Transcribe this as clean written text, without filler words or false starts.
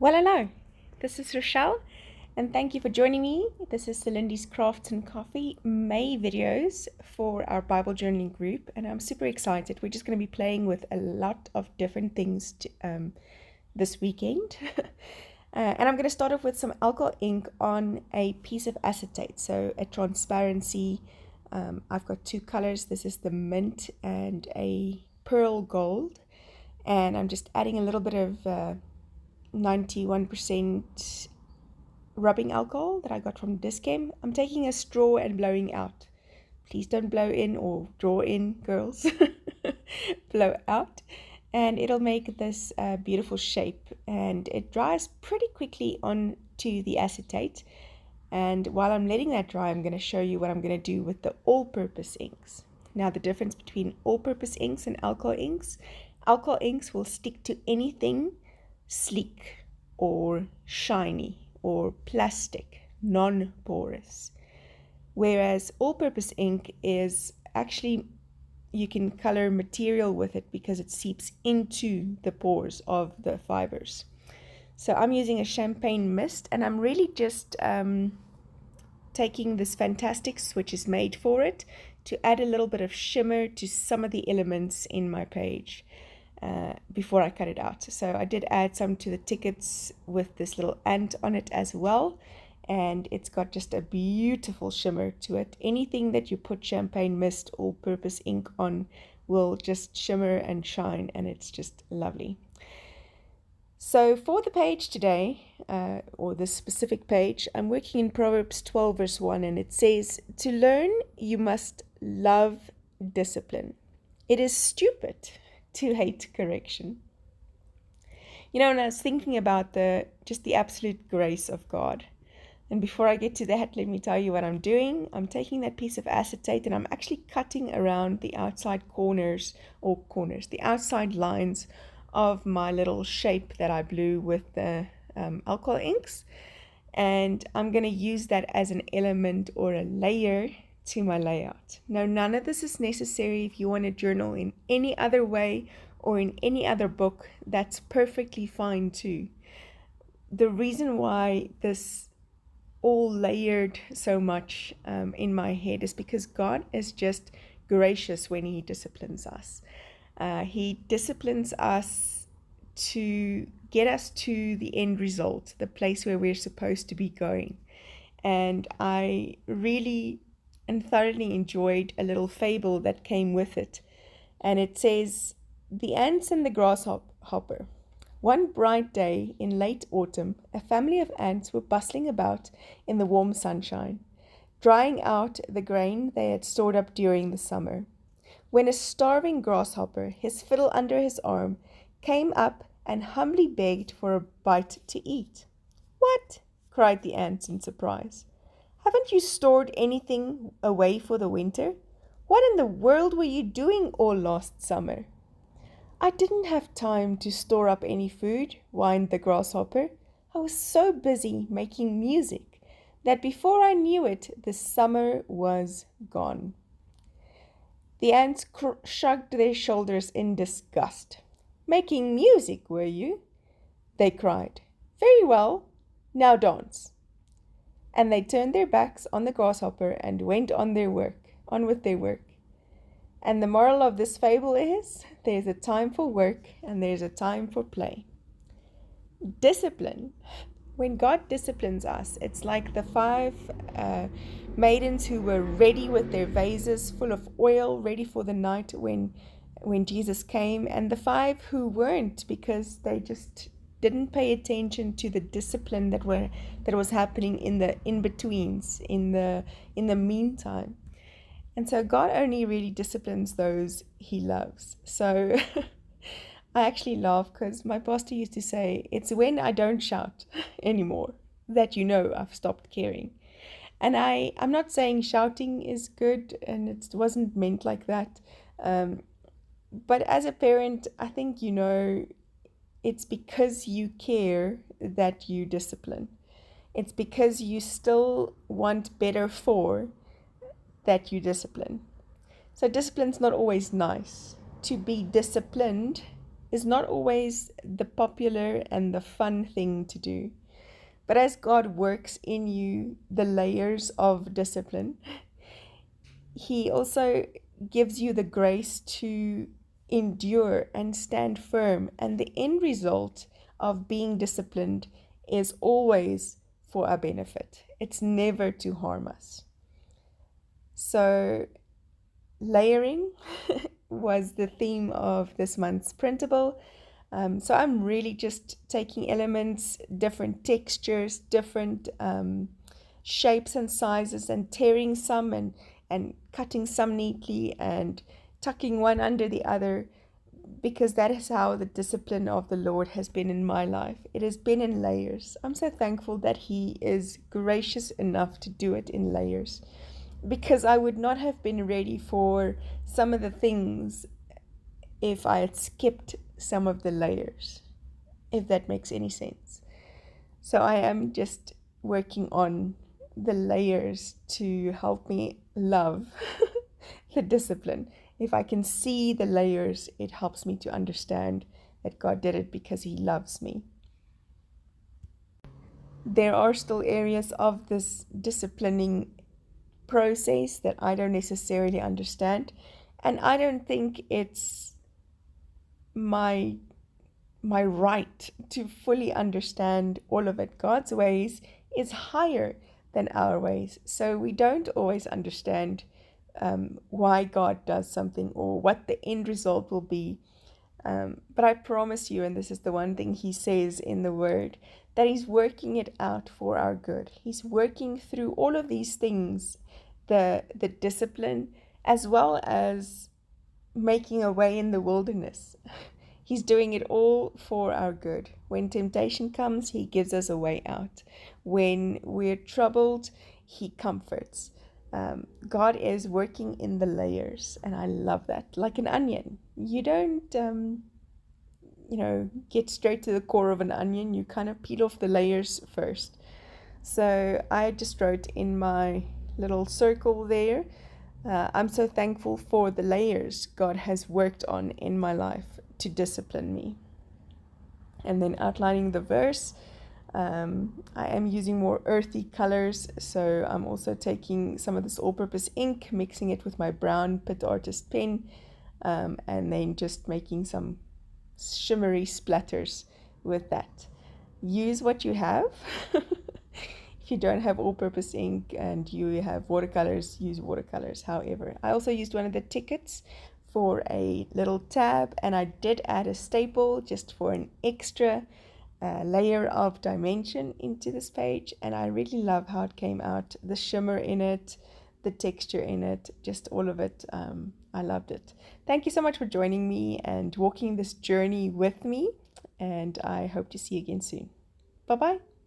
Well, hello. This is Rochelle, and thank you for joining me. This is Celindy's Crafts and Coffee May videos for our Bible journaling group, and I'm super excited. We're just going to be playing with a lot of different things this weekend. And I'm going to start off with some alcohol ink on a piece of acetate, so a transparency. I've got two colors. This is the mint and a pearl gold, and I'm just adding a little bit of 91% rubbing alcohol that I got from Discam. I'm taking a straw and blowing out. Please don't blow in or draw in, girls. Blow out. And it'll make this beautiful shape. And it dries pretty quickly onto the acetate. And while I'm letting that dry, I'm going to show you what I'm going to do with the all-purpose inks. Now, the difference between all-purpose inks and alcohol inks will stick to anything sleek or shiny or plastic, non-porous. Whereas all-purpose ink is actually, you can color material with it because it seeps into the pores of the fibers. So I'm using a champagne mist, and I'm really just taking this fantastic switch is made for it to add a little bit of shimmer to some of the elements in my page. Before I cut it out. So I did add some to the tickets with this little ant on it as well, and it's got just a beautiful shimmer to it. Anything that you put champagne mist or purpose ink on will just shimmer and shine, and it's just lovely. So for the page today, or this specific page, I'm working in Proverbs 12 verse 1, and it says, "To learn you must love discipline. It is stupid to hate correction." You know, and I was thinking about the absolute grace of God. And before I get to that, let me tell you what I'm doing. I'm taking that piece of acetate and I'm actually cutting around the outside the outside lines of my little shape that I blew with the alcohol inks. And I'm going to use that as an element or a layer to my layout. Now, none of this is necessary. If you want to journal in any other way or in any other book, that's perfectly fine too. The reason why this all layered so much in my head is because God is just gracious when He disciplines us. He disciplines us to get us to the end result, the place where we're supposed to be going. And I really and thoroughly enjoyed a little fable that came with it. And it says, "The ants and the grasshopper. One bright day in late autumn, a family of ants were bustling about in the warm sunshine, drying out the grain they had stored up during the summer, when a starving grasshopper, his fiddle under his arm, came up and humbly begged for a bite to eat. "What?" cried the ants in surprise. "Haven't you stored anything away for the winter? What in the world were you doing all last summer?" "I didn't have time to store up any food," whined the grasshopper. "I was so busy making music that before I knew it, the summer was gone." The ants shrugged their shoulders in disgust. "Making music, were you?" they cried. "Very well, now dance." And they turned their backs on the grasshopper and went on with their work. And the moral of this fable is, there's a time for work and there's a time for play. Discipline. When God disciplines us, it's like the five maidens who were ready with their vases full of oil, ready for the night when Jesus came, and the five who weren't because they just didn't pay attention to the discipline that was happening in the in-betweens, in the meantime. And so God only really disciplines those He loves. So I actually laugh because my pastor used to say, it's when I don't shout anymore that you know I've stopped caring. And I'm not saying shouting is good, and it wasn't meant like that. But as a parent, I think it's because you care that you discipline. It's because you still want better for that you discipline. So discipline's not always nice. To be disciplined is not always the popular and the fun thing to do. But as God works in you the layers of discipline, He also gives you the grace to endure and stand firm. And the end result of being disciplined is always for our benefit, it's never to harm us. So, layering was the theme of this month's printable. So I'm really just taking elements, different textures, different shapes and sizes, and tearing some and cutting some neatly and tucking one under the other, because that is how the discipline of the Lord has been in my life. It has been in layers. I'm so thankful that He is gracious enough to do it in layers, because I would not have been ready for some of the things if I had skipped some of the layers, if that makes any sense. So I am just working on the layers to help me love the discipline. If I can see the layers, it helps me to understand that God did it because He loves me. There are still areas of this disciplining process that I don't necessarily understand, and I don't think it's my right to fully understand all of it. God's ways is higher than our ways, so we don't always understand why God does something or what the end result will be. But I promise you, and this is the one thing He says in the Word, that He's working it out for our good. He's working through all of these things, the discipline, as well as making a way in the wilderness. He's doing it all for our good. When temptation comes, He gives us a way out. When we're troubled, He comforts. God is working in the layers, and I love that. Like an onion. You don't, get straight to the core of an onion. You kind of peel off the layers first. So I just wrote in my little circle there, I'm so thankful for the layers God has worked on in my life to discipline me. And then outlining the verse, I am using more earthy colors, so I'm also taking some of this all-purpose ink, mixing it with my brown Pit Artist pen, and then just making some shimmery splatters with that. Use what you have. If you don't have all-purpose ink and you have watercolors, use watercolors. However, I also used one of the tickets for a little tab, and I did add a staple just for an extra layer of dimension into this page, and I really love how it came out. The shimmer in it, the texture in it, just all of it. I loved it. Thank you so much for joining me and walking this journey with me, and I hope to see you again soon. Bye bye.